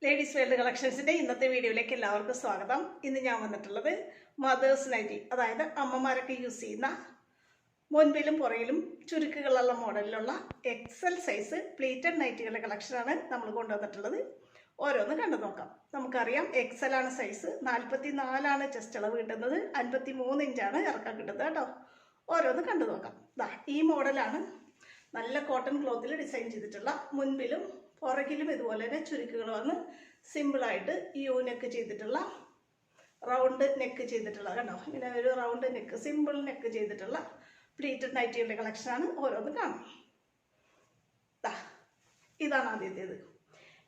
Ladies world കളക്ഷൻസിൻ്റെ ഇന്നത്തെ വീഡിയോയിലേക്ക് എല്ലാവർക്കും സ്വാഗതം. ഇന്ന് ഞാൻ വന്നിട്ടുള്ളത് മദേഴ്സ് നൈറ്റി, അതായത് അമ്മമാരൊക്കെ യൂസ് ചെയ്യുന്ന മുൻപിലും പുറകിലും ചുരുക്കുകളുള്ള മോഡലിലുള്ള എക്സൽ സൈസ് പ്ലീറ്റഡ് നൈറ്റികളുടെ കളക്ഷനാണ് നമ്മൾ കൊണ്ടുവന്നിട്ടുള്ളത്. ഓരോന്ന് കണ്ടു നോക്കാം. നമുക്കറിയാം എക്സൽ ആണ് സൈസ്, 44 ചെസ്റ്റ് അളവ് കിട്ടുന്നത്, 53 ഇഞ്ചാണ് ഇറക്കം കിട്ടുന്നത് കേട്ടോ. ഓരോന്ന് കണ്ടു നോക്കാം. ഈ മോഡലാണ് നല്ല കോട്ടൺ ക്ലോത്തിൽ ഡിസൈൻ ചെയ്തിട്ടുള്ള, മുൻപിലും പുറകിലും ഇതുപോലെ തന്നെ ചുരുക്കുകൾ വന്ന് സിമ്പിളായിട്ട് യു നെക്ക് ചെയ്തിട്ടുള്ള, റൗണ്ട് നെക്ക് ചെയ്തിട്ടുള്ള കണ്ടോ, ഇങ്ങനെ ഒരു റൗണ്ട് നെക്ക് സിമ്പിൾ നെക്ക് ചെയ്തിട്ടുള്ള പ്ലീറ്റഡ് നൈറ്റിയുടെ കളക്ഷനാണ്. ഓരോന്ന് കാണാം. ഇതാണ് ആദ്യത്തേത്.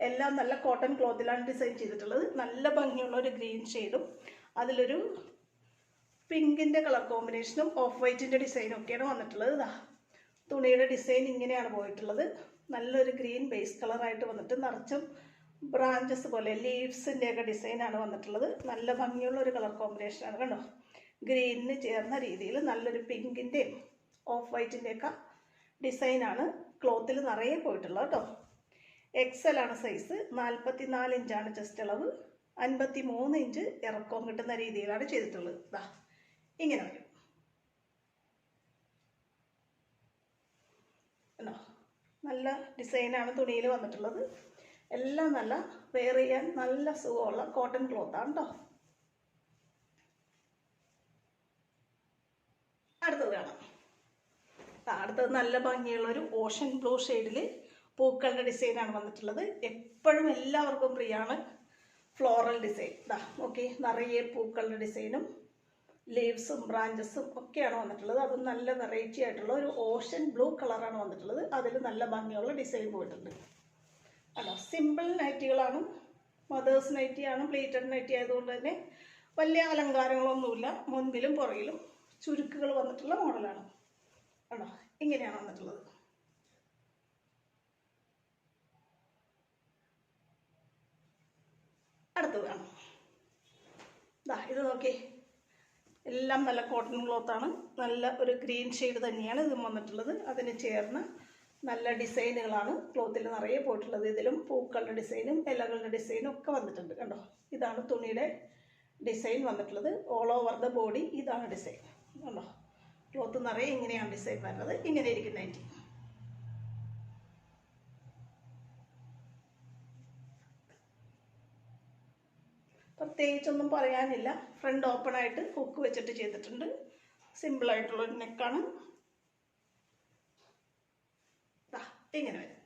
എല്ലാം നല്ല കോട്ടൺ ക്ലോത്തിലാണ് ഡിസൈൻ ചെയ്തിട്ടുള്ളത്. നല്ല ഭംഗിയുള്ള ഒരു ഗ്രീൻ ഷെയ്ഡും അതിലൊരു പിങ്കിൻ്റെ കളർ കോമ്പിനേഷനും ഓഫ് വൈറ്റിൻ്റെ ഡിസൈനും ഒക്കെയാണ് വന്നിട്ടുള്ളത്. തുണിയുടെ ഡിസൈൻ ഇങ്ങനെയാണ് പോയിട്ടുള്ളത്. നല്ലൊരു ഗ്രീൻ ബേസ് കളറായിട്ട് വന്നിട്ട് നിറച്ചും ബ്രാഞ്ചസ് പോലെ ലീവ്സിൻ്റെയൊക്കെ ഡിസൈനാണ് വന്നിട്ടുള്ളത്. നല്ല ഭംഗിയുള്ള ഒരു കളർ കോമ്പിനേഷനാണ് കണ്ടോ. ഗ്രീനിന് ചേർന്ന രീതിയിൽ നല്ലൊരു പിങ്കിൻ്റെയും ഓഫ് വൈറ്റിൻ്റെയൊക്കെ ഡിസൈനാണ് ക്ലോത്തിൽ നിറയെ പോയിട്ടുള്ളത് കേട്ടോ. എക്സൽ ആണ് സൈസ്, 44 ഇഞ്ചാണ് ചെസ്റ്റ് അളവ്, 53 ഇഞ്ച് ഇറക്കവും കിട്ടുന്ന രീതിയിലാണ് ചെയ്തിട്ടുള്ളത്. ഇങ്ങനെ വരും. നല്ല ഡിസൈനാണ് തുണിയിൽ വന്നിട്ടുള്ളത്. എല്ലാം നല്ല വെയർ ചെയ്യാൻ നല്ല സുഖമുള്ള കോട്ടൺ ക്ലോത്താണ് കേട്ടോ. അടുത്തത് കാണാം. അടുത്തത് നല്ല ഭംഗിയുള്ളൊരു ഓഷൻ ബ്ലൂ ഷെയ്ഡിൽ പൂക്കളുടെ ഡിസൈനാണ് വന്നിട്ടുള്ളത്. എപ്പോഴും എല്ലാവർക്കും പ്രിയമാണ് ഫ്ലോറൽ ഡിസൈൻ. നോക്കി, നിറയെ പൂക്കളുടെ ഡിസൈനും ലീവ്സും ബ്രാഞ്ചസും ഒക്കെയാണ് വന്നിട്ടുള്ളത്. അതും നല്ല വെറൈറ്റി ആയിട്ടുള്ള ഒരു ഓഷൻ ബ്ലൂ കളറാണ് വന്നിട്ടുള്ളത്. അതിൽ നല്ല ഭംഗിയുള്ള ഡിസൈൻ പോയിട്ടുണ്ട്. അല്ല, സിമ്പിൾ നൈറ്റികളാണ്, മദേഴ്സ് നൈറ്റിയാണ്, പ്ലീറ്റഡ് നൈറ്റി ആയതുകൊണ്ട് തന്നെ വലിയ അലങ്കാരങ്ങളൊന്നുമില്ല. മുൻപിലും പുറകിലും ചുരുക്കുകൾ വന്നിട്ടുള്ള മോഡലാണ്. ആണോ, ഇങ്ങനെയാണ് വന്നിട്ടുള്ളത്. അടുത്തത് കാണാം. ഇത് നോക്കി, എല്ലാം നല്ല കോട്ടൺ ക്ലോത്താണ്. നല്ല ഒരു ഗ്രീൻ ഷെയ്ഡ് തന്നെയാണ് ഇതും വന്നിട്ടുള്ളത്. അതിന് ചേർന്ന നല്ല ഡിസൈനുകളാണ് ക്ലോത്തിൽ നിറയെ പോയിട്ടുള്ളത്. ഇതിലും പൂക്കളുടെ ഡിസൈനും ഇലകളുടെ ഡിസൈനും ഒക്കെ വന്നിട്ടുണ്ട് കണ്ടോ. ഇതാണ് തുണിയുടെ ഡിസൈൻ വന്നിട്ടുള്ളത്. ഓൾ ഓവർ ദ ബോഡി ഇതാണ് ഡിസൈൻ കണ്ടോ. ക്ലോത്ത് നിറയെ ഇങ്ങനെയാണ് ഡിസൈൻ വരുന്നത്. ഇങ്ങനെ ഇരിക്കും നൈറ്റി. പ്രത്യേകിച്ചൊന്നും പറയാനില്ല. ഫ്രണ്ട് ഓപ്പൺ ആയിട്ട് ഹുക്ക് വെച്ചിട്ട് ചെയ്തിട്ടുണ്ട്. സിമ്പിളായിട്ടുള്ളൊരു നെക്കാണ്. ഇങ്ങനെ വരും.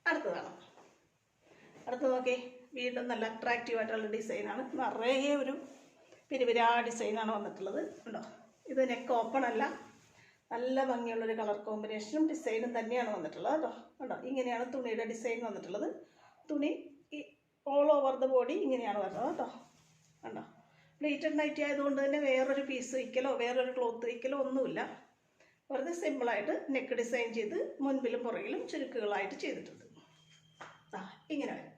അടുത്തതാണ്. അടുത്തത് നോക്കി, വീണ്ടും നല്ല അട്രാക്റ്റീവ് ആയിട്ടുള്ള ഡിസൈനാണ്. നിറയെ ഒരു പിരിവിരാ ഡിസൈനാണ് വന്നിട്ടുള്ളത് ഉണ്ടോ. ഇത് നെക്ക് ഓപ്പൺ അല്ല, നല്ല ഭംഗിയുള്ളൊരു കളർ കോമ്പിനേഷനും ഡിസൈനും തന്നെയാണ് വന്നിട്ടുള്ളത് കേട്ടോ. കണ്ടോ, ഇങ്ങനെയാണ് തുണിയുടെ ഡിസൈൻ വന്നിട്ടുള്ളത്. തുണി ഓൾ ഓവർ ദ ബോഡി ഇങ്ങനെയാണ് വരുന്നത് കേട്ടോ. കണ്ടോ, പ്ലീറ്റഡ് നൈറ്റി ആയതുകൊണ്ട് തന്നെ വേറൊരു പീസ് വയ്ക്കലോ വേറൊരു ക്ലോത്ത് വയ്ക്കലോ ഒന്നുമില്ല. വെറുതെ സിമ്പിളായിട്ട് നെക്ക് ഡിസൈൻ ചെയ്ത് മുൻപിലും പുറകിലും ചുരുക്കുകളായിട്ട് ചെയ്തിട്ടുണ്ട്. ഇങ്ങനെ വരും.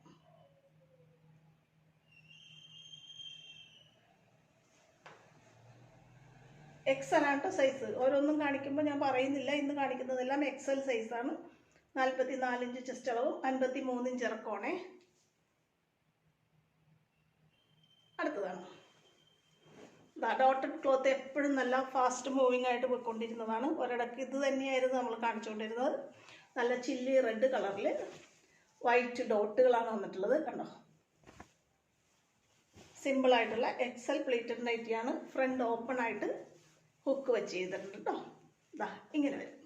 എക്സൽ ആണ് സൈസ്. ഓരോന്നും കാണിക്കുമ്പോൾ ഞാൻ പറയുന്നില്ല. ഇന്ന് കാണിക്കുന്നതെല്ലാം എക്സൽ സൈസാണ്. 44 ഇഞ്ച് ചെസ്റ്റ് അളവും 53 ഇഞ്ച് ഇറക്കമാണേ. അടുത്തതാണ്. ഡോട്ടഡ് ക്ലോത്ത് എപ്പോഴും നല്ല ഫാസ്റ്റ് മൂവിങ് ആയിട്ട് പോയിക്കൊണ്ടിരുന്നതാണ്. ഒരിടയ്ക്ക് ഇത് തന്നെയായിരുന്നു നമ്മൾ കാണിച്ചുകൊണ്ടിരുന്നത്. നല്ല ചില്ലി റെഡ് കളറിൽ വൈറ്റ് ഡോട്ടുകളാണ് വന്നിട്ടുള്ളത് കണ്ടോ. സിമ്പിളായിട്ടുള്ള എക്സൽ പ്ലീറ്റഡ് നൈറ്റിയാണ്. ഫ്രണ്ട് ഓപ്പൺ ആയിട്ട് ഹുക്ക് വെച്ച് ചെയ്തിട്ടുണ്ട് കേട്ടോ. ഇങ്ങനെ വരും.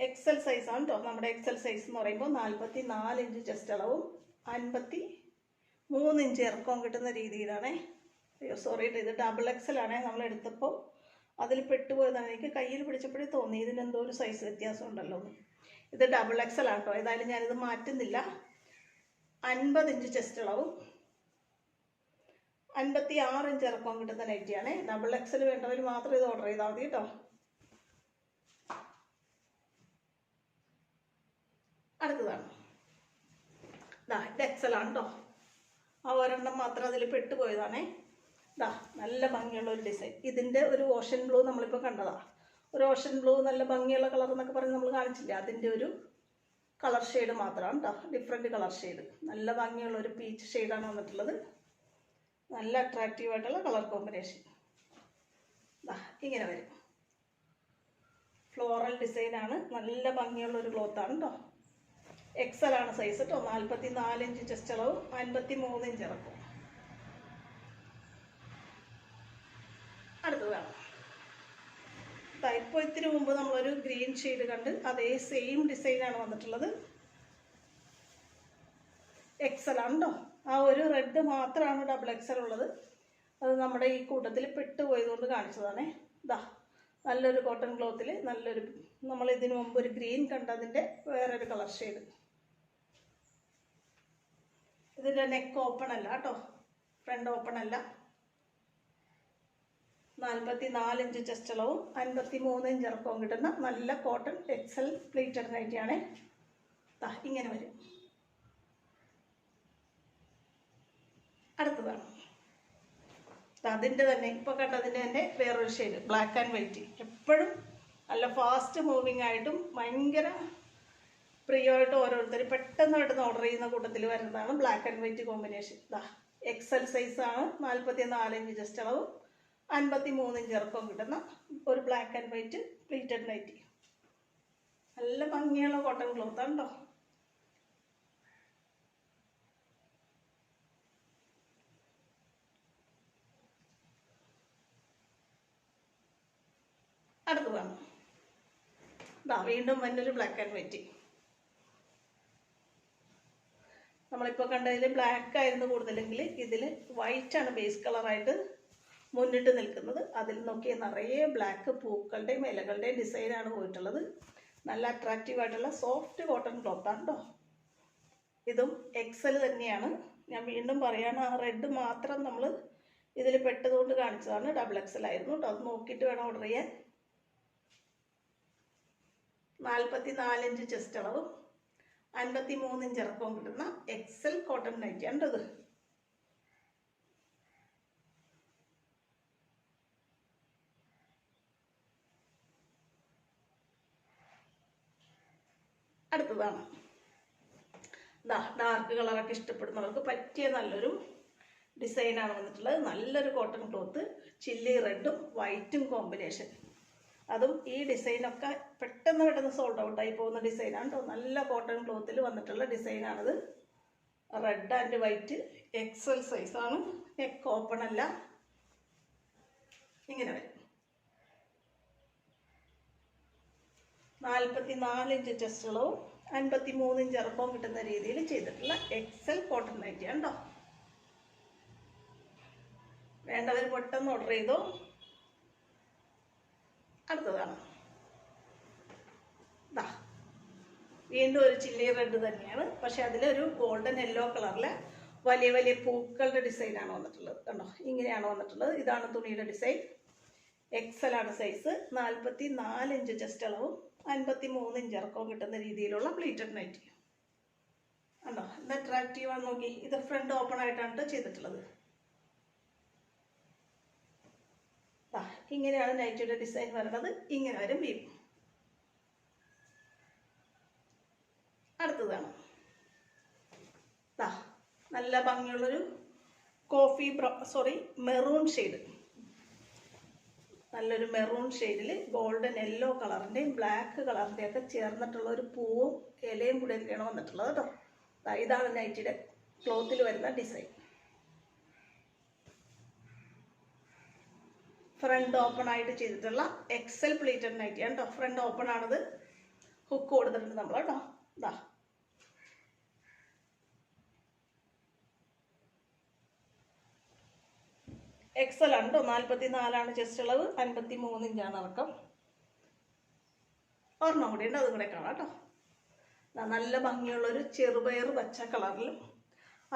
എക്സൽ സൈസാണ് കേട്ടോ. നമ്മുടെ എക്സൽ സൈസ് എന്ന് പറയുമ്പോൾ 44 ഇഞ്ച് ചെസ്റ്റ് അളവും 53 ഇഞ്ച് ഇറക്കവും കിട്ടുന്ന രീതിയിലാണ്. അയ്യോ സോറി, ഇത് ഡബിൾ എക്സൽ ആണ്. നമ്മൾ എടുത്തപ്പോൾ അതിൽ പെട്ടുപോയതാണ്. എനിക്ക് കയ്യിൽ പിടിച്ചപ്പോഴേ തോന്നി ഇതിനെന്തോ ഒരു സൈസ് വ്യത്യാസം ഉണ്ടല്ലോ. ഇത് ഡബിൾ എക്സൽ ആണ് കേട്ടോ. ഏതായാലും ഞാനിത് മാറ്റുന്നില്ല. 50 ഇഞ്ച് ചെസ്റ്റ് അളവും 56 ഇഞ്ച് ഇറക്കവും കിട്ടുന്ന നൈറ്റിയാണ്. ഡബിൾ എക്സൽ വേണ്ടവർ മാത്രം ഇത് ഓർഡർ ചെയ്താൽ മതി കേട്ടോ. അടുത്തതാണ്. ഇത് എക്സൽ ആണ് കേട്ടോ. ആ ഒരെണ്ണം മാത്രം അതിൽ പെട്ടുപോയതാണേ. നല്ല ഭംഗിയുള്ള ഒരു ഡിസൈൻ. ഇതിൻ്റെ ഒരു ഓഷൻ ബ്ലൂ നമ്മളിപ്പോൾ കണ്ടതാണ്. ഒരു ഓഷൻ ബ്ലൂ നല്ല ഭംഗിയുള്ള കളർ എന്നൊക്കെ പറഞ്ഞ് നമ്മൾ കാണിച്ചില്ലേ, അതിൻ്റെ ഒരു കളർ ഷെയ്ഡ് മാത്രമാണ് കേട്ടോ. ഡിഫറെൻറ്റ് കളർ ഷെയ്ഡ്, നല്ല ഭംഗിയുള്ള ഒരു പീച്ച് ഷെയ്ഡാണ് വന്നിട്ടുള്ളത്. നല്ല അട്രാക്റ്റീവായിട്ടുള്ള കളർ കോമ്പിനേഷൻ. ഇങ്ങനെ വരും. ഫ്ലോറൽ ഡിസൈനാണ്, നല്ല ഭംഗിയുള്ള ഒരു ക്ലോത്താണ് കേട്ടോ. എക്സൽ ആണ് സൈസ് കേട്ടോ. 44 ഇഞ്ച് ചെസ്റ്റ് അളവും 53 ഇഞ്ച് ഇറക്കും. അടുത്തതാണ് ഇപ്പോൾ ഇത്തിരി മുമ്പ് നമ്മളൊരു ഗ്രീൻ ഷെയ്ഡ് കണ്ട് അതേ സെയിം ഡിസൈനാണ് വന്നിട്ടുള്ളത്. എക്സൽ ആണ് കേട്ടോ. ആ ഒരു റെഡ് മാത്രമാണ് ഡബിൾ എക്സൽ ഉള്ളത്. അത് നമ്മുടെ ഈ കൂട്ടത്തിൽ പെട്ടുപോയതുകൊണ്ട് കാണിച്ചതാണേ. നല്ലൊരു കോട്ടൺ ക്ലോത്തിൽ നല്ലൊരു, നമ്മൾ ഇതിനു മുമ്പ് ഒരു ഗ്രീൻ കണ്ടതിൻ്റെ വേറൊരു കളർ ഷെയ്ഡ്. ഇതിൻ്റെ നെക്ക് ഓപ്പൺ അല്ല കേട്ടോ, ഫ്രണ്ട് ഓപ്പൺ അല്ല. 44 ഇഞ്ച് ചെസ്റ്റ് അളവും 53 ഇഞ്ച് ഇറക്കവും കിട്ടുന്ന നല്ല കോട്ടൺ എക്സൽ പ്ലീറ്റഡ് നൈറ്റിയാണ്. ഇങ്ങനെ വരും. അടുത്തതാണ് അതിൻ്റെ തന്നെ ഇപ്പോൾ കണ്ടതിൻ്റെ തന്നെ വേറൊരു ഷെയ്ഡ്, ബ്ലാക്ക് ആൻഡ് വൈറ്റ്. എപ്പോഴും നല്ല ഫാസ്റ്റ് മൂവിങ് ആയിട്ടും ഭയങ്കര പ്രിയമായിട്ട് ഓരോരുത്തർ പെട്ടെന്ന് ഓർഡർ ചെയ്യുന്ന കൂട്ടത്തിൽ വരുന്നതാണ് black and white combination. XL സൈസാണ്. 44 ഇഞ്ച് ചെസ്റ്റ് അളവും 53 ഇഞ്ച് ഇറക്കവും കിട്ടുന്ന ഒരു black and white pleated nighty. നല്ല ഭംഗിയുള്ള കോട്ടൺ ക്ലോത്താണ് കേട്ടോ. അടുത്തതാണ് വീണ്ടും വന്നൊരു ബ്ലാക്ക് ആൻഡ് വൈറ്റ്. നമ്മളിപ്പോൾ കണ്ടതിൽ ബ്ലാക്ക് ആയിരുന്നു കൂടുതലെങ്കിൽ ഇതിൽ വൈറ്റാണ് ബേസ് കളറായിട്ട് മുന്നിട്ട് നിൽക്കുന്നത്. അതിൽ നോക്കിയ നിറയെ ബ്ലാക്ക് പൂക്കളുടെയും ഇലകളുടെയും ഡിസൈനാണ് പോയിട്ടുള്ളത്. നല്ല അട്രാക്റ്റീവായിട്ടുള്ള സോഫ്റ്റ് കോട്ടൺ ക്ലോത്താണ് കേട്ടോ. ഇതും എക്സൽ തന്നെയാണ്. ഞാൻ വീണ്ടും പറയാണ്, ആ റെഡ് മാത്രം നമ്മൾ ഇതിൽ പെട്ടതുകൊണ്ട് കാണിച്ചതാണ്. ഡബിൾ എക്സൽ ആയിരുന്നു കേട്ടോ. അത് നോക്കിയിട്ട് വേണം ഓർഡർ ചെയ്യാൻ. 44 ഇഞ്ച് ചെസ്റ്റ് അളവും 53 ഇഞ്ച് ഇറക്കവും കിട്ടുന്ന എക്സൽ കോട്ടൺ നൈറ്റിയാണ് ഇത്. അടുത്തതാണ് ഡാർക്ക് കളറൊക്കെ ഇഷ്ടപ്പെടുന്നവർക്ക് പറ്റിയ നല്ലൊരു ഡിസൈനാണ് വന്നിട്ടുള്ളത്. നല്ലൊരു കോട്ടൺ ക്ലോത്ത്, ചില്ലി റെഡും വൈറ്റും കോമ്പിനേഷൻ. അതും ഈ ഡിസൈനൊക്കെ പെട്ടെന്ന് സോൾഡ് ഔട്ടായി പോകുന്ന ഡിസൈനാണ് കേട്ടോ. നല്ല കോട്ടൺ ക്ലോത്തിൽ വന്നിട്ടുള്ള ഡിസൈനാണിത്. റെഡ് ആൻഡ് വൈറ്റ് എക്സൽ സൈസാണ്. നെക്ക് ഓപ്പൺ അല്ല. ഇങ്ങനെ വരും. 44 ഇഞ്ച് ചെസ്റ്റ് അളവും 53 ഇഞ്ച് ഇറക്കവും കിട്ടുന്ന രീതിയിൽ ചെയ്തിട്ടുള്ള എക്സൽ കോട്ടൺ നൈറ്റിയാണ് കേട്ടോ. വേണ്ടവർ പെട്ടെന്ന് ഓർഡർ ചെയ്തോ. അടുത്തതാണ് വീണ്ടും ഒരു ചില്ലി റെഡ് തന്നെയാണ്. പക്ഷെ അതിലൊരു ഗോൾഡൻ യെല്ലോ കളറിലെ വലിയ വലിയ പൂക്കളുടെ ഡിസൈനാണ് വന്നിട്ടുള്ളത്. കണ്ടോ, ഇങ്ങനെയാണ് വന്നിട്ടുള്ളത്. ഇതാണ് തുണിയുടെ ഡിസൈൻ. എക്സൽ ആണ് സൈസ്. 44 ഇഞ്ച് ചെസ്റ്റ് അളവും 53 ഇഞ്ച് ഇറക്കവും കിട്ടുന്ന രീതിയിലുള്ള പ്ലീറ്റഡ് നൈറ്റി. കണ്ടോ, ഇത് അട്രാക്റ്റീവ് ആണ്. നോക്കി, ഇത് ഫ്രണ്ട് ഓപ്പൺ ആയിട്ടാണ് ചെയ്തിട്ടുള്ളത്. ഇങ്ങനെയാണ് നൈറ്റിയുടെ ഡിസൈൻ വരുന്നത്. ഇങ്ങനെ വരും വീവ്. അടുത്തതാണ് നല്ല ഭംഗിയുള്ളൊരു മെറൂൺ ഷെയ്ഡ്. നല്ലൊരു മെറൂൺ ഷെയ്ഡിൽ ഗോൾഡൻ യെല്ലോ കളറിൻ്റെയും ബ്ലാക്ക് കളറിൻ്റെയും ഒക്കെ ചേർന്നിട്ടുള്ള ഒരു പൂവും ഇലയും കൂടെ ഒക്കെയാണ് വന്നിട്ടുള്ളത് കേട്ടോ. ഇതാണ് നൈറ്റിയുടെ ക്ലോത്തിൽ വരുന്ന ഡിസൈൻ. ഫ്രണ്ട് ഓപ്പൺ ആയിട്ട് ചെയ്തിട്ടുള്ള എക്സൽ പ്ലീറ്റഡ് നൈറ്റിയാണ് കേട്ടോ. ഫ്രണ്ട് ഓപ്പൺ ആണത്. ഹുക്ക് കൊടുത്തിട്ടുണ്ട് നമ്മൾ കേട്ടോ. എക്സൽ ആണ് കേട്ടോ. 44 ചെസ്റ്റ് അളവ്, 53 ഇഞ്ചാണ് ഇറക്കം. ഒരെണ്ണം കൂടി ഉണ്ട്, അതും കൂടെ കാണാം കേട്ടോ. നല്ല ഭംഗിയുള്ളൊരു ചെറുപയർ പച്ച കളറിലും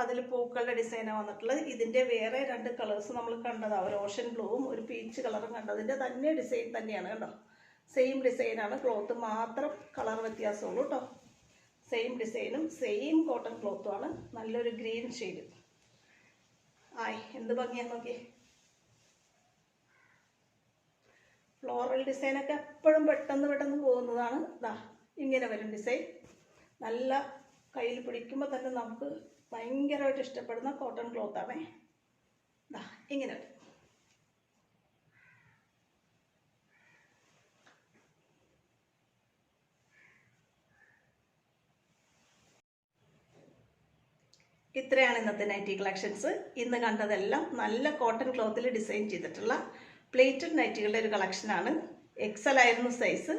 അതിൽ പൂക്കളുടെ ഡിസൈനാണ് വന്നിട്ടുള്ളത്. ഇതിൻ്റെ വേറെ 2 കളേഴ്സ് നമ്മൾ കണ്ടതാണ്. ഒരു ഓഷൻ ബ്ലൂവും ഒരു പീച്ച് കളറും കണ്ടതിൻ്റെ തന്നെ ഡിസൈൻ തന്നെയാണ് കേട്ടോ. സെയിം ഡിസൈനാണ്. ക്ലോത്ത് മാത്രം കളർ വ്യത്യാസമുള്ളൂ കേട്ടോ. സെയിം ഡിസൈനും സെയിം കോട്ടൺ ക്ലോത്തുമാണ്. നല്ലൊരു ഗ്രീൻ ഷെയ്ഡ്. എന്ത് ഭംഗിയാന്ന് നോക്കി. ഫ്ലോറൽ ഡിസൈനൊക്കെ എപ്പോഴും പെട്ടെന്ന് പോകുന്നതാണ്. ഇതാ ഇങ്ങനെ വരും ഡിസൈൻ. നല്ല കയ്യിൽ പിടിക്കുമ്പോൾ തന്നെ നമുക്ക് ഭയങ്കരമായിട്ട് ഇഷ്ടപ്പെടുന്ന കോട്ടൺ ക്ലോത്താണേ. ഇതാ ഇങ്ങനെ വരും. ഇത്രയാണ് ഇന്നത്തെ നൈറ്റി കളക്ഷൻസ്. ഇന്ന് കണ്ടതെല്ലാം നല്ല കോട്ടൺ ക്ലോത്തിൽ ഡിസൈൻ ചെയ്തിട്ടുള്ള പ്ലേറ്റഡ് നൈറ്റികളുടെ ഒരു കളക്ഷനാണ്. എക്സൽ ആയിരുന്നു സൈസ്.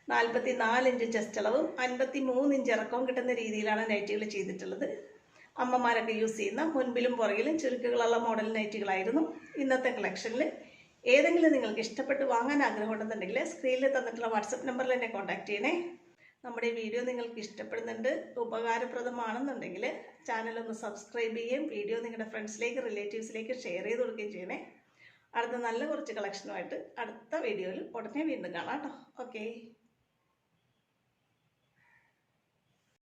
44 ഇഞ്ച് ചെസ്റ്റ് അളവും 53 ഇഞ്ച് ഇറക്കവും കിട്ടുന്ന രീതിയിലാണ് നൈറ്റികൾ ചെയ്തിട്ടുള്ളത്. അമ്മമാരൊക്കെ യൂസ് ചെയ്യുന്ന മുൻപിലും പുറകിലും ചുരുക്കുകളുള്ള മോഡൽ നൈറ്റികളായിരുന്നു ഇന്നത്തെ കളക്ഷനിൽ. ഏതെങ്കിലും നിങ്ങൾക്ക് ഇഷ്ടപ്പെട്ട് വാങ്ങാൻ ആഗ്രഹമുണ്ടെന്നുണ്ടെങ്കിൽ സ്ക്രീനിൽ തന്നിട്ടുള്ള വാട്സപ്പ് നമ്പറിൽ എന്നെ കോൺടാക്ട് ചെയ്യണേ. നമ്മുടെ വീഡിയോ നിങ്ങൾക്ക് ഇഷ്ടപ്പെടുന്നുണ്ട്, ഉപകാരപ്രദമാണെന്നുണ്ടെങ്കിൽ ചാനലൊന്ന് സബ്സ്ക്രൈബ് ചെയ്യുകയും വീഡിയോ നിങ്ങളുടെ ഫ്രണ്ട്സിലേക്ക് റിലേറ്റീവ്സിലേക്ക് ഷെയർ ചെയ്ത് കൊടുക്കുകയും ചെയ്യണേ. അടുത്ത നല്ല കുറച്ച് കളക്ഷനുമായിട്ട് അടുത്ത വീഡിയോയിൽ ഉടനെ വീണ്ടും കാണാം കേട്ടോ. ഓക്കെ.